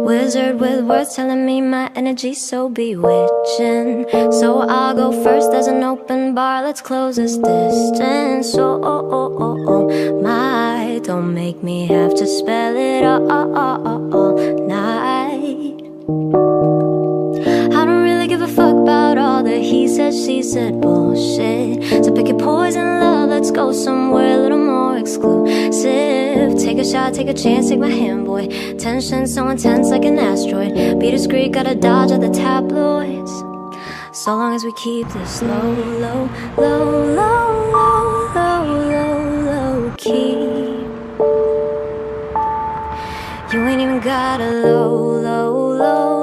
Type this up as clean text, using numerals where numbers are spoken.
Wizard with words telling me my energy's so bewitching. So I'll go first, there's an open bar, let's close this distance. Oh, my, don't make me have to spell it all night. I don't really give a fuck about all the he said, she said bullshit. So pick your poison, love, let's go somewhere a little more exclusive. Take a shot, take a chance, take my hand, boy. Tension so intense like an asteroid. Be discreet, gotta dodge at the tabloids. So long as we keep this low, low, low, low, low, low, low, low key. You ain't even got a low, low, low